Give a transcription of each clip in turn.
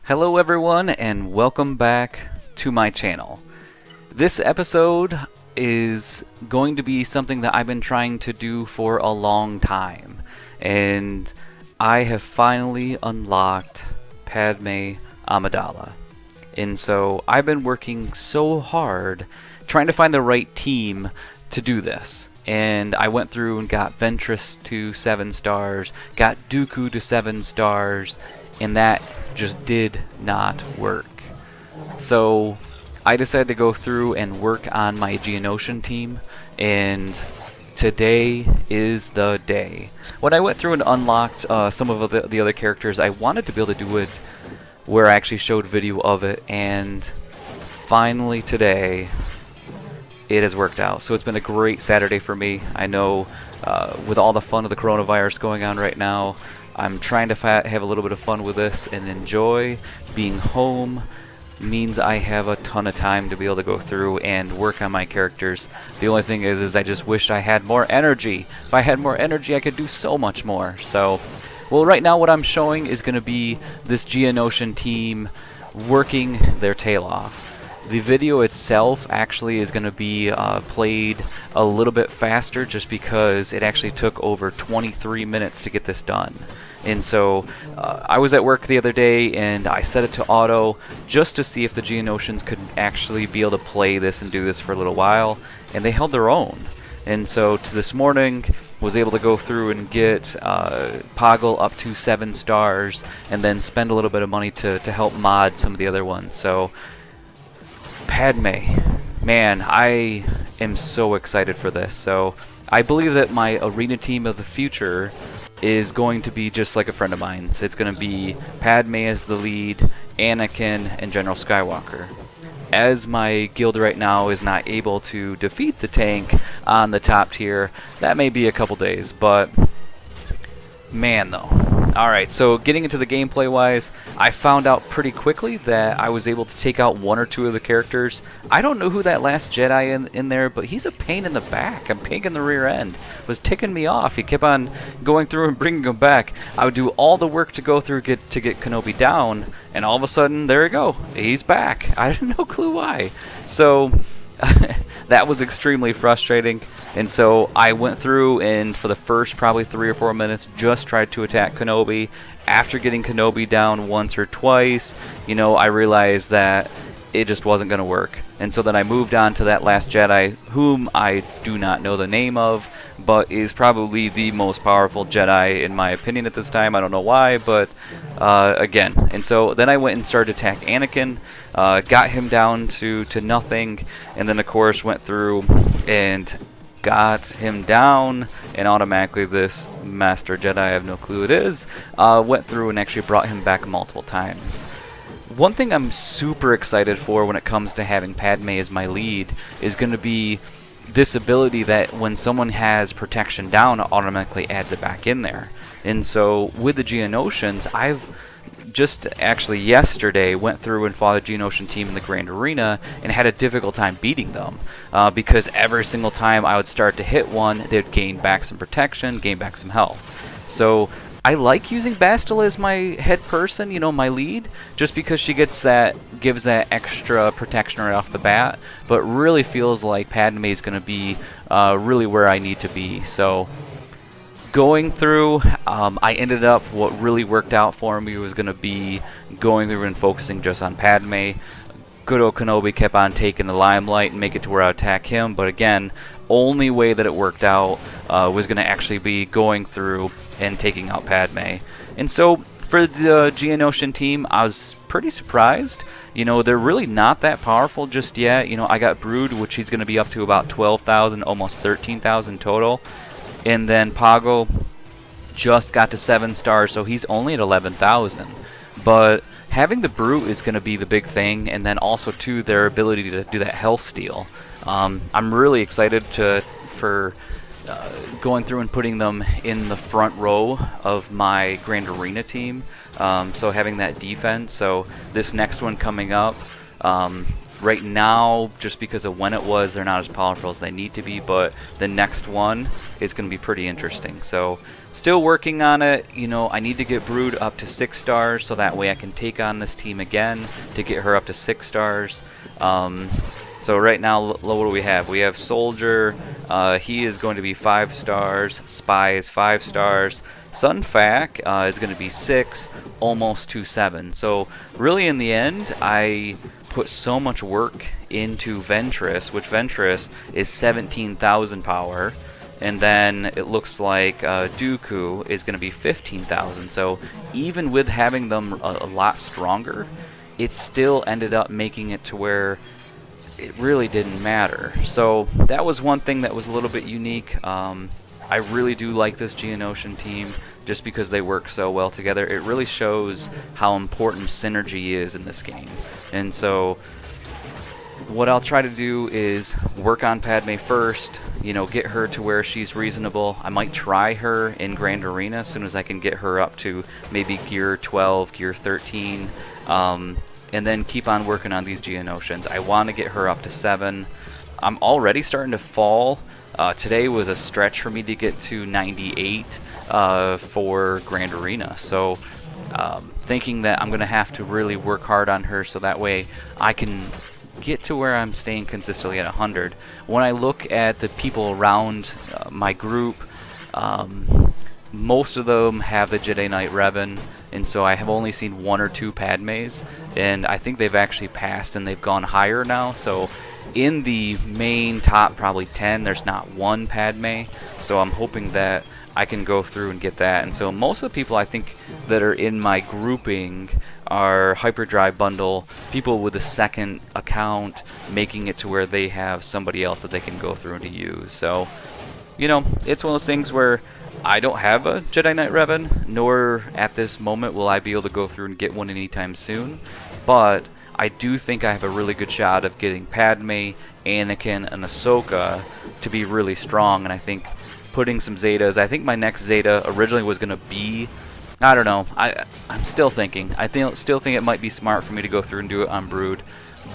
Hello everyone and welcome back to my channel. This episode is going to be something that I've been trying to do for a long time, and I have finally unlocked Padma Amidala. And so I've been working so hard trying to find the right team to do this. And I went through and got Ventress to 7 stars, got Dooku to 7 stars, and that just did not work. So I decided to go through and work on my Geonosian team, and today is the day. When I went through and unlocked some of the other characters, I wanted to be able to do it where I actually showed video of it, and finally today it has worked out. So it's been a great Saturday for me. I know with all the fun of the coronavirus going on right now, I'm trying to have a little bit of fun with this and enjoy. Being home means I have a ton of time to be able to go through and work on my characters. The only thing is I just wish I had more energy. If I had more energy, I could do so much more. So, well, right now what I'm showing is going to be this Geonosian team working their tail off. The video itself actually is going to be played a little bit faster just because it actually took over 23 minutes to get this done. And so I was at work the other day and I set it to auto just to see if the Geonosians could actually be able to play this and do this for a little while, and they held their own. And so this morning was able to go through and get Poggle up to 7 stars and then spend a little bit of money to help mod some of the other ones. So Padma, man, I am so excited for this. So I believe that my arena team of the future is going to be just like a friend of mine. So it's going to be Padma as the lead, Anakin, and General Skywalker. As my guild right now is not able to defeat the tank on the top tier, that may be a couple days, but man though. Alright, so getting into the gameplay wise, I found out pretty quickly that I was able to take out 1 or 2 of the characters. I don't know who that last Jedi in there, but he's a pain in the back, a pain in the rear end. Was ticking me off. He kept on going through and bringing him back. I would do all the work to go through to get Kenobi down, and all of a sudden, there we go. He's back. I had no clue why. So that was extremely frustrating. And so I went through and for the first probably 3 or 4 minutes just tried to attack Kenobi. After getting Kenobi down once or twice, you know, I realized that it just wasn't going to work. And so then I moved on to that last Jedi, whom I do not know the name of, but is probably the most powerful Jedi in my opinion at this time. I don't know why, but again. And so then I went and started to attack Anakin, got him down to nothing, and then of course went through and got him down, and automatically this Master Jedi, I have no clue who it is, went through and actually brought him back multiple times. One thing I'm super excited for when it comes to having Padma as my lead is going to be this ability that when someone has protection down, it automatically adds it back in there. And so with the Geonosians, I've just actually yesterday went through and fought a Geonosian team in the Grand Arena and had a difficult time beating them because every single time I would start to hit one, they'd gain back some protection, gain back some health. So I like using Bastila as my head person, you know, my lead, just because she gives that extra protection right off the bat, but really feels like Padma is going to be really where I need to be. So going through, I ended up, what really worked out for me was going to be going through and focusing just on Padma. Good old Kenobi kept on taking the limelight and make it to where I attack him, but again, only way that it worked out was going to actually be going through and taking out Padma. And so for the Geonosian team, I was pretty surprised. You know, they're really not that powerful just yet. You know, I got Brood, which he's going to be up to about 12,000, almost 13,000 total. And then Poggle just got to 7 stars, so he's only at 11,000. But having the Brute is going to be the big thing, and then also too their ability to do that health steal. I'm really excited for going through and putting them in the front row of my Grand Arena team. So having that defense. So this next one coming up, Right now, just because of when it was, they're not as powerful as they need to be, but the next one is going to be pretty interesting. So still working on it. You know, I need to get Brood up to 6 stars so that way I can take on this team again to get her up to 6 stars. So right now, what do we have? We have Soldier. He is going to be 5 stars. Spy is 5 stars. Sunfac is going to be 6, almost to 7. So really in the end, I put so much work into Ventress, which Ventress is 17,000 power, and then it looks like Dooku is going to be 15,000. So even with having them a lot stronger, it still ended up making it to where it really didn't matter. So that was one thing that was a little bit unique. I really do like this Geonosian team just because they work so well together. It really shows how important synergy is in this game. And so what I'll try to do is work on Padme first, you know, get her to where she's reasonable. I might try her in Grand Arena as soon as I can get her up to maybe gear 12, gear 13, and then keep on working on these Geonosians. I want to get her up to 7. I'm already starting to fall. Today was a stretch for me to get to 98 for Grand Arena. So thinking that I'm going to have to really work hard on her so that way I can get to where I'm staying consistently at 100. When I look at the people around my group, most of them have the Jedi Knight Revan, and so I have only seen 1 or 2 Padmes, and I think they've actually passed and they've gone higher now. So in the main top probably 10, there's not 1 Padme, so I'm hoping that I can go through and get that. And so most of the people I think that are in my grouping are Hyperdrive bundle, people with a second account, making it to where they have somebody else that they can go through and to use. So, you know, it's one of those things where I don't have a Jedi Knight Revan, nor at this moment will I be able to go through and get one anytime soon, but I do think I have a really good shot of getting Padme, Anakin, and Ahsoka to be really strong, and I think putting some Zetas, I think my next Zeta originally was going to be, I don't know, I'm still thinking. Still think it might be smart for me to go through and do it on Brood,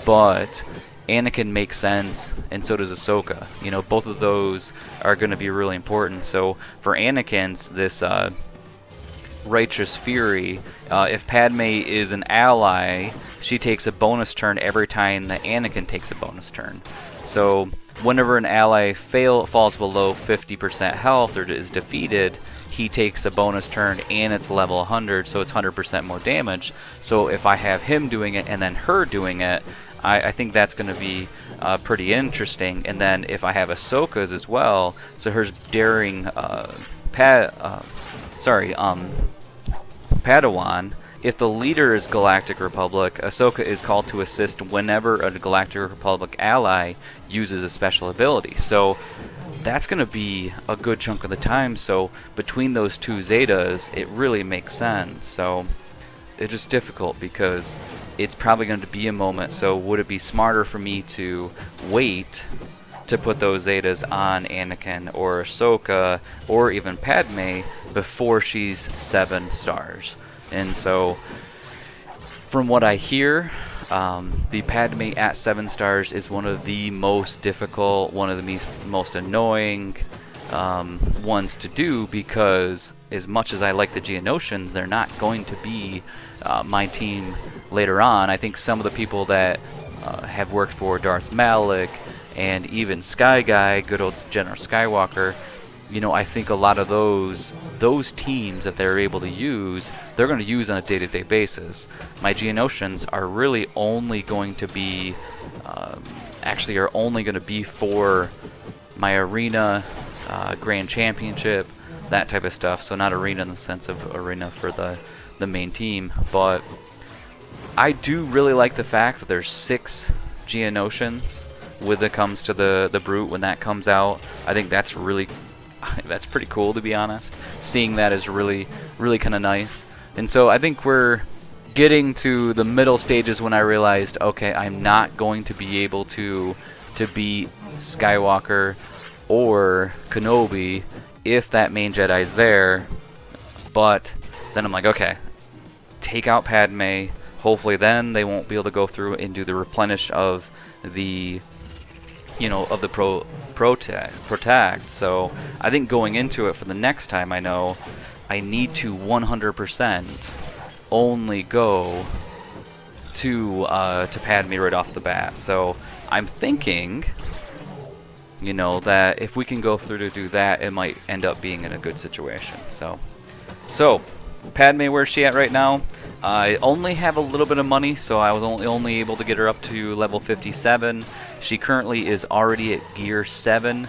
but Anakin makes sense, and so does Ahsoka. You know, both of those are going to be really important. So for Anakin's, this Righteous Fury, if Padme is an ally, she takes a bonus turn every time that Anakin takes a bonus turn. So whenever an ally falls below 50% health or is defeated, he takes a bonus turn and it's level 100, so it's 100% more damage. So if I have him doing it and then her doing it, I think that's going to be pretty interesting. And then if I have Ahsoka's as well, so hers daring Padawan, if the leader is Galactic Republic, Ahsoka is called to assist whenever a Galactic Republic ally uses a special ability. So that's going to be a good chunk of the time. So between those 2 Zetas, it really makes sense. So it's just difficult because it's probably going to be a moment. So would it be smarter for me to wait to put those Zetas on Anakin or Ahsoka or even Padme before she's 7 stars? And so from what I hear, the Padme at 7 stars is one of the most difficult, one of the most annoying ones to do, because as much as I like the Geonosians, they're not going to be my team later on. I think some of the people that have worked for Darth Malik and even Sky Guy, good old General Skywalker, you know, I think a lot of those teams that they're able to use, they're going to use on a day-to-day basis. My Geonosians are really only going to be, are only going to be for my arena, Grand Championship, that type of stuff. So not arena in the sense of arena for the main team, but I do really like the fact that there's 6 Geonosians when it comes to the Brute. When that comes out, I think that's pretty cool, to be honest. Seeing that is really, really kind of nice. And so I think we're getting to the middle stages when I realized, okay, I'm not going to be able to beat Skywalker or Kenobi if that main Jedi's there. But then I'm like, okay, take out Padme, hopefully then they won't be able to go through and do the replenish of the of the protect. So I think going into it for the next time, I know I need to 100% only go to Padme right off the bat. So I'm thinking, that if we can go through to do that, it might end up being in a good situation. So Padme, where's she at right now? I only have a little bit of money, so I was only able to get her up to level 57. She currently is already at gear 7.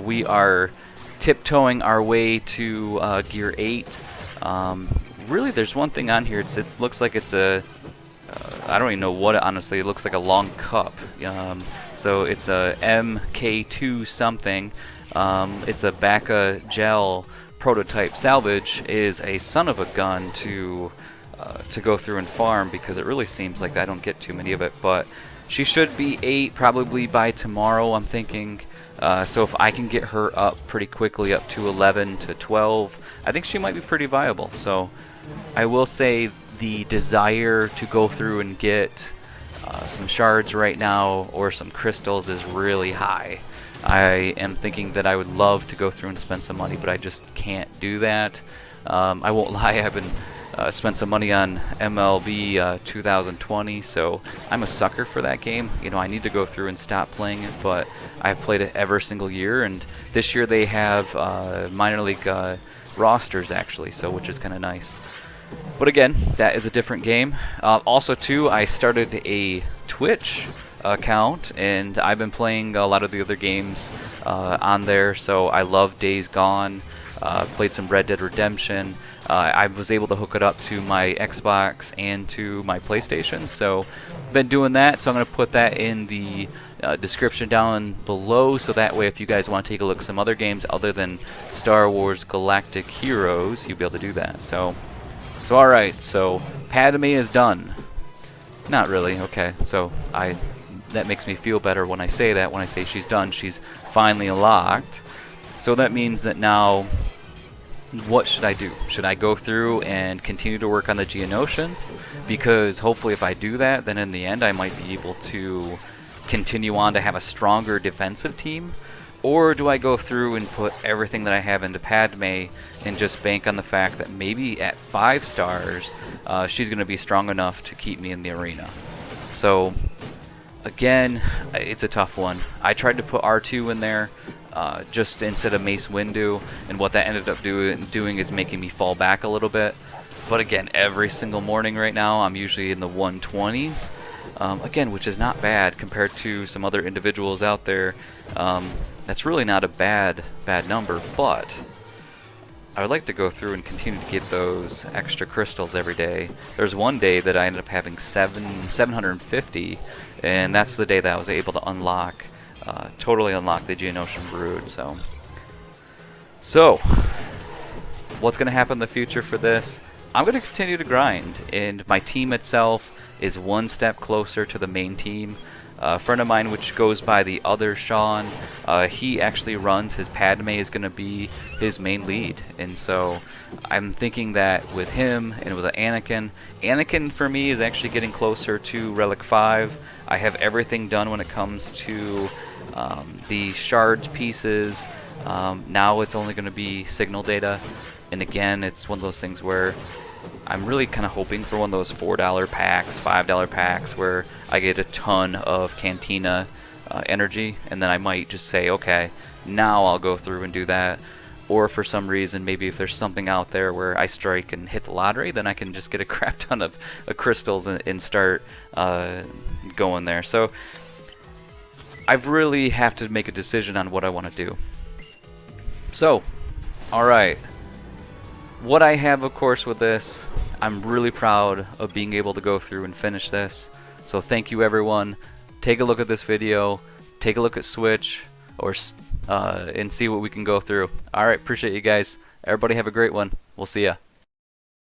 We are tiptoeing our way to gear 8. Really, there's one thing on here. It looks like it's a I don't even know what it honestly. It looks like a long cup. So it's a MK2 something. It's a Bacca gel prototype. Salvage is a son of a gun to go through and farm, because it really seems like I don't get too many of it. But she should be 8 probably by tomorrow, I'm thinking. So if I can get her up pretty quickly up to 11 to 12, I think she might be pretty viable. So I will say the desire to go through and get some shards right now or some crystals is really high. I am thinking that I would love to go through and spend some money, but I just can't do that. I won't lie, I've been spent some money on MLB 2020, so I'm a sucker for that game. I need to go through and stop playing it, but I've played it every single year, and this year they have minor league rosters actually, so which is kind of nice. But again, that is a different game. Also too, I started a Twitch account, and I've been playing a lot of the other games on there. So I love Days Gone, played some Red Dead Redemption. I was able to hook it up to my Xbox and to my PlayStation, so been doing that. So I'm going to put that in the description down below, so that way if you guys want to take a look at some other games other than Star Wars Galactic Heroes, you'll be able to do that. So alright, so Padme is done. Not really, okay, so that makes me feel better when I say that. When I say she's done, she's finally unlocked. So that means that now, what should I do? Should I go through and continue to work on the Geonosians? Because hopefully if I do that, then in the end I might be able to continue on to have a stronger defensive team. Or do I go through and put everything that I have into Padme and just bank on the fact that maybe at 5 stars, she's going to be strong enough to keep me in the arena? So, again, it's a tough one. I tried to put R2 in there just instead of Mace Windu, and what that ended up doing is making me fall back a little bit. But again, every single morning right now, I'm usually in the 120s. Again, which is not bad compared to some other individuals out there. That's really not a bad number, but I would like to go through and continue to get those extra crystals every day. There's one day that I ended up having 750, and that's the day that I was able to unlock, totally unlock the Geonosian Brood. So what's going to happen in the future for this? I'm going to continue to grind, and my team itself is one step closer to the main team. A friend of mine, which goes by the other Sean, he actually runs his Padme is going to be his main lead, and so I'm thinking that with him and with Anakin for me is actually getting closer to Relic 5. I have everything done when it comes to the shards pieces. Now it's only going to be signal data, and again, it's one of those things where I'm really kind of hoping for one of those $4 packs, $5 packs, where I get a ton of Cantina energy, and then I might just say, okay, now I'll go through and do that. Or for some reason, maybe if there's something out there where I strike and hit the lottery, then I can just get a crap ton of crystals and start going there. So I really have to make a decision on what I want to do. So, alright. What I have, of course, with this, I'm really proud of being able to go through and finish this. So thank you, everyone. Take a look at this video. Take a look at Switch, and see what we can go through. Alright, appreciate you guys. Everybody have a great one. We'll see ya.